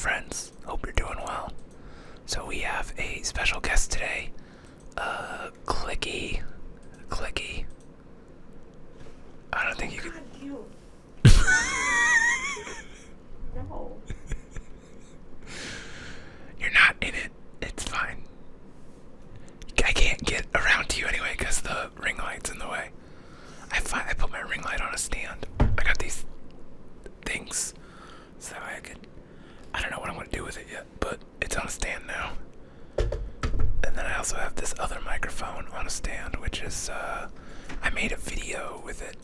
friends. Hope you're doing well. So we have a special guest today. Clicky. I don't think you could. No. You're not in it. It's fine. I can't get around to you anyway because the ring light's in the way. I put my ring light on a stand. I got these things so that way I don't know what I'm going to do with it yet, but it's on a stand now. And then I also have this other microphone on a stand, which is, I made a video with it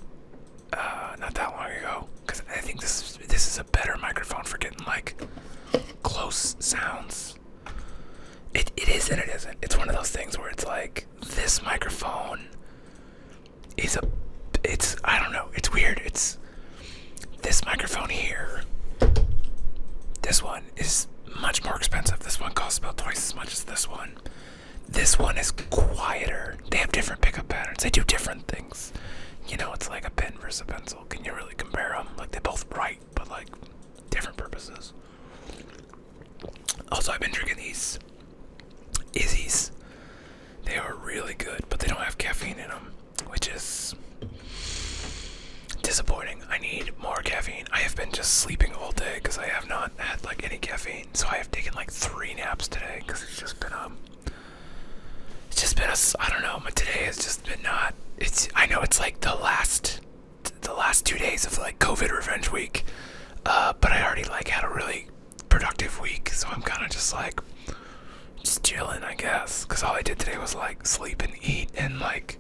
not that long ago, because I think this is a better microphone for getting, like, close sounds. It is and it isn't. It's one of those things where it's like, this microphone is I don't know, it's weird. It's this microphone here. This one is much more expensive. This one costs about twice as much as this one. This one is quieter. They have different pickup patterns. They do different things. You know, it's like a pen versus a pencil. Can you really compare them? Like, they both write, but like different purposes. Also, I've been drinking these Izzy's. They are really good, but they don't have caffeine in them, which is disappointing. I need more caffeine. I have been just sleeping all day because I have not had like any caffeine. So I have taken like 3 naps today because it's just been I don't know, but today has just been not, I know it's like the last 2 days of like COVID revenge week, but I already like had a really productive week, so I'm kind of just like just chilling, I guess, because all I did today was like sleep and eat and like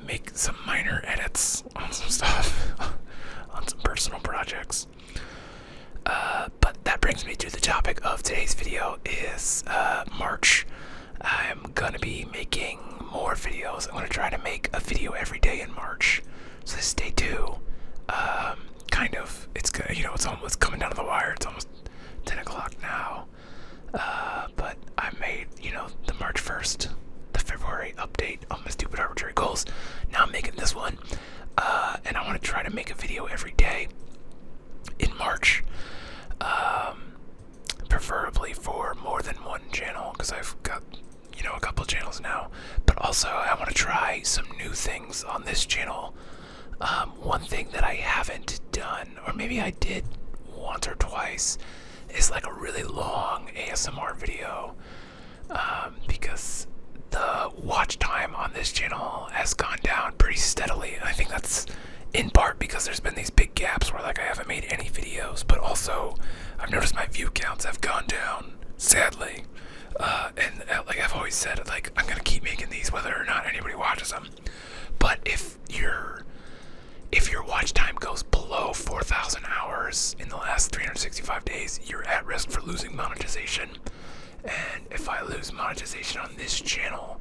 make some minor edits on some stuff on some personal projects. But that brings me to the topic of today's video is March. I'm gonna be making more videos. I'm gonna try to make a video every day in March. So this is day 2. Kind of. It's good. You know, it's almost coming down to the wire. It's almost 10 o'clock now. But I made, the March 1st, the February update on my stupid arbitrary goals. Now I'm making this one. And I want to try to make a video every day in March. Preferably for more than one channel, because I've got, a couple channels now. But also, I want to try some new things on this channel. One thing that I haven't done, or maybe I did once or twice, is like a really long ASMR video. Because the watch time on this channel has gone down pretty steadily. And I think that's in part because there's been these big gaps where like I haven't made any videos, but also I've noticed my view counts have gone down, sadly. And like I've always said, like I'm gonna keep making these whether or not anybody watches them. But if your watch time goes below 4,000 hours in the last 365 days, you're at risk for losing monetization. And if I lose monetization on this channel,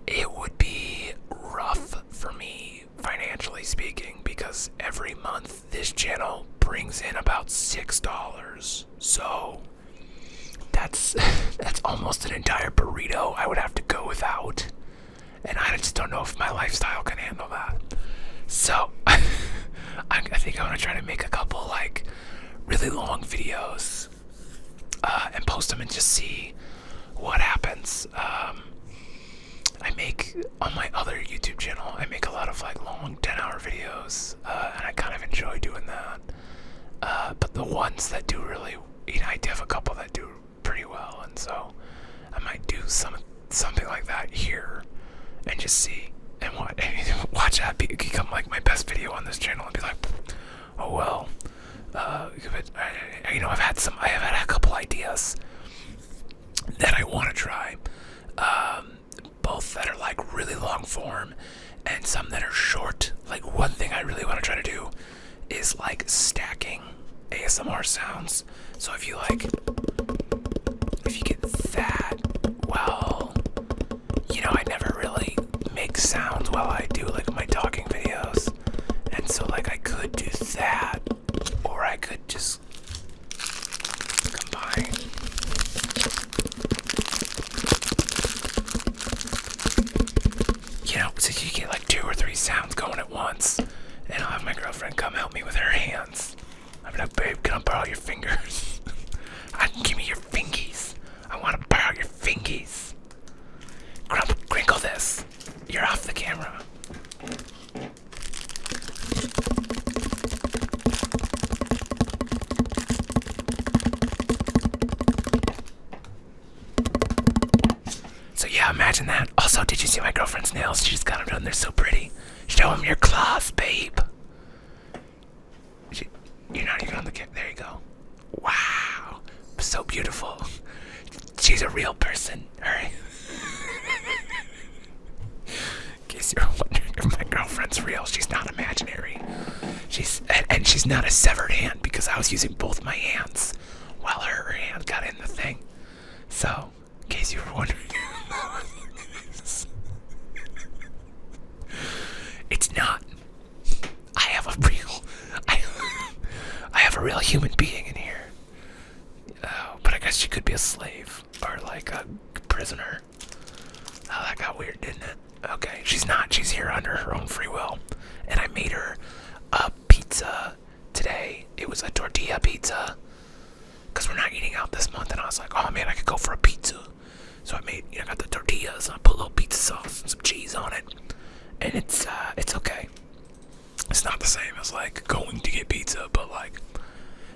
it would be rough for me financially speaking, because every month this channel brings in about $6. So that's almost an entire burrito I would have to go without. And I just don't know if my lifestyle can handle that. So I think I'm gonna try to make a couple like really long videos and post them and just see what happens. I make, on my other YouTube channel, I make a lot of like long 10-hour videos, and I kind of enjoy doing that. But the ones that do really, I do have a couple that do pretty well, and so I might do something like that here and just see and watch that become like my best video on this channel and be like, oh well. But I have had a couple ideas that I want to try. Both that are like really long form and some that are short. Like one thing I really want to try to do is like stacking ASMR sounds. So if you get that, well, I never really make sounds while I do like my talking videos. And so like I could do that, or I could just combine. So you get like 2 or 3 sounds going at once, and I'll have my girlfriend come help me with her hands. I'm like, babe, can borrow your fingers. Give me your fingies. I want to borrow your fingies. Crinkle this. You're off the camera. So yeah, imagine that. Also, did you see my girlfriend's nails? She just got them done. They're so pretty. Show them your claws, babe. You're not even on the camera. There you go. Wow. So beautiful. She's a real person. Alright. In case you're wondering if my girlfriend's real, she's not imaginary. And she's not a severed hand because I was using both my hands while her hand got in the thing. So, in case you were wondering. It's not. I have a real human being in here. But I guess she could be a slave or like a prisoner. Oh, that got weird, didn't it? Okay, she's not. She's here under her own free will. And I made her a pizza today. It was a tortilla pizza. Because we're not eating out this month. And I was like, oh man, I could go for a pizza. So I got the tortillas. And I put a little pizza sauce and some cheese on it. And it's okay. It's not the same as like going to get pizza, but like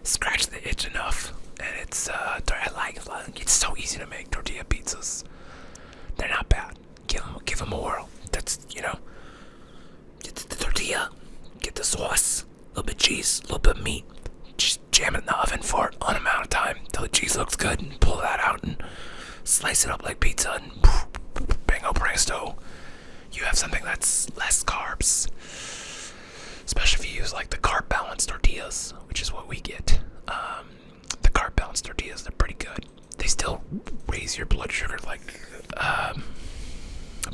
scratch the itch enough. And it's it's so easy to make tortilla pizzas. They're not bad. Give them a whirl. That's get the tortilla, get the sauce, a little bit of cheese, a little bit of meat. Just jam it in the oven for an amount of time till the cheese looks good, and pull that out and slice it up like pizza, and bingo presto. You have something that's less carbs. Especially if you use like the carb balanced tortillas, which is what we get. The carb balanced tortillas, they're pretty good. They still raise your blood sugar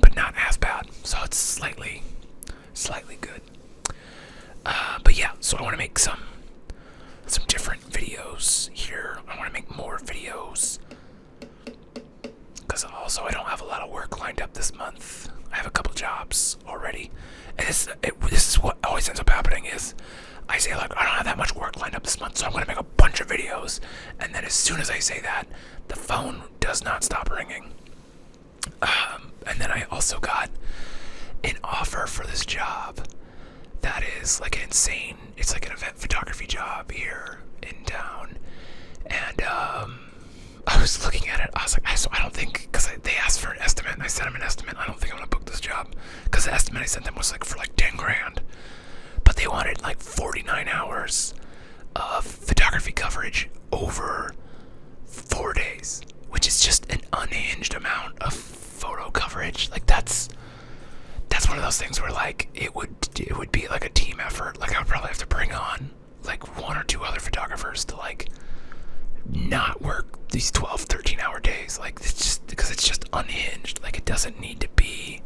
but not as bad. So it's slightly good. But yeah, so I want to make some different videos here. I want to make more videos. Because also I don't have a lot of work lined up this month. I have a couple jobs already. And this is what always ends up happening is I say like I don't have that much work lined up this month, so I'm going to make a bunch of videos. And then as soon as I say that, the phone does not stop ringing. And then I also got an offer for this job that is like insane. It's like an event photography job here in town. And I was looking at it. I was like, I don't think, because they asked for an estimate, and I sent them an estimate. I don't think I'm gonna book this job because the estimate I sent them was like for like 10 grand, but they wanted like 49 hours of photography coverage over 4 days, which is just an unhinged amount of photo coverage. Like that's one of those things where like it would be like a team effort. Like I would probably have to bring on like 1 or 2 other photographers to like not work these 12-13 hour days. Like it's just because it's just unhinged. Like it doesn't need to be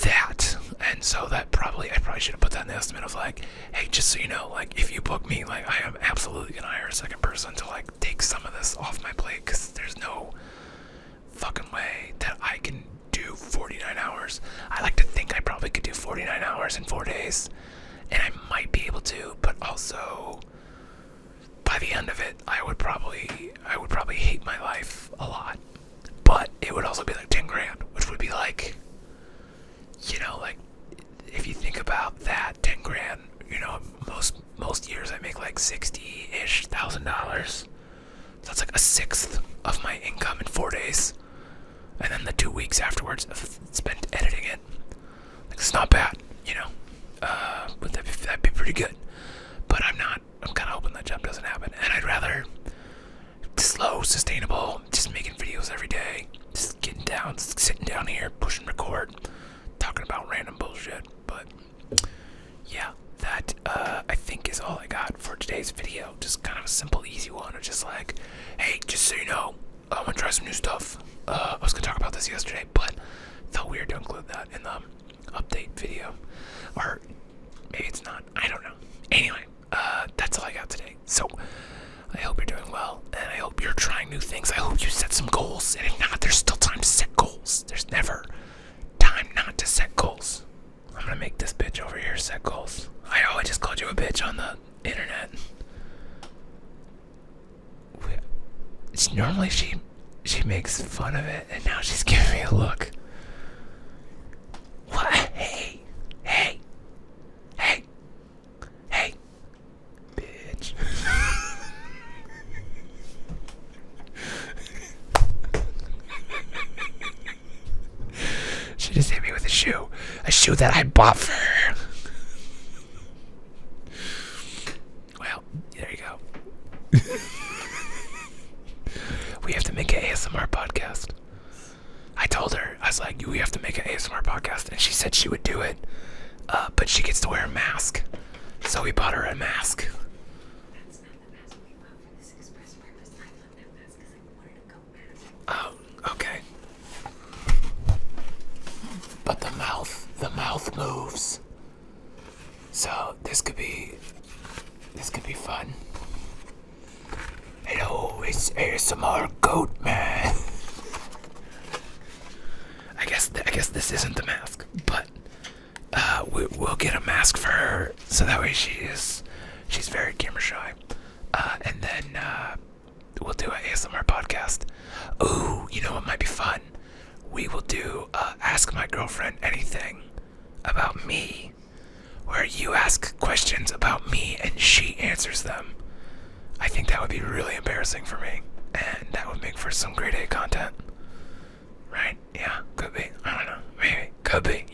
that. And so I probably should have put that in the estimate of like, hey, just so you know, like if you book me, like I am absolutely gonna hire a second person to like take some of this off my plate, because there's no fucking way that I can do 49 hours. I like to think I probably could do 49 hours in 4 days, and I might be able to, but also by the end of it, I would probably hate my life a lot. But it would also be like 10 grand, which would be like, like if you think about that, 10 grand, most years I make like $60,000-ish. So that's like a sixth of my income in 4 days. And then the 2 weeks afterwards I've spent editing it. Like it's not bad, but that'd be pretty good. But I'm kind of hoping that job doesn't happen. And I'd rather slow, sustainable, just making videos every day. Just sitting down here, pushing record, talking about random bullshit. But yeah, that I think is all I got for today's video. Just kind of a simple, easy one of just like, hey, just so you know, I'm gonna try some new stuff. I was gonna talk about this yesterday, but felt weird to include that in the update video. Or maybe it's not. I don't know. Anyway, that's all I got today. So I hope you're doing well, and I hope you're trying new things. I hope you set some goals, and if not, there's still time to set goals. There's never time not to set goals. I'm gonna make this bitch over here set goals. I just called you a bitch on the internet. Normally she makes fun of it, and now she's giving me a look. What? Hey, hey, hey, hey, bitch. She just hit me with a shoe that I bought for her. Well, there you go. We have to make an ASMR podcast. I told her, I was like, we have to make an ASMR podcast, and she said she would do it, but she gets to wear a mask. So we bought her a mask. That's not the mask we bought for this express purpose. I bought that mask because I wanted a goat mask. Oh, okay. But the mouth moves. So this could be fun. Hello, it's ASMR Goat Man. I guess this isn't the mask, but we'll get a mask for her so that way she's very camera shy, and then we'll do an ASMR podcast. Ooh, you know what might be fun? We will do Ask My Girlfriend Anything about me, where you ask questions about me and she answers them. I think that would be really embarrassing for me, and that would make for some grade A content. Right? Yeah, could be. I don't know. Maybe. Could be.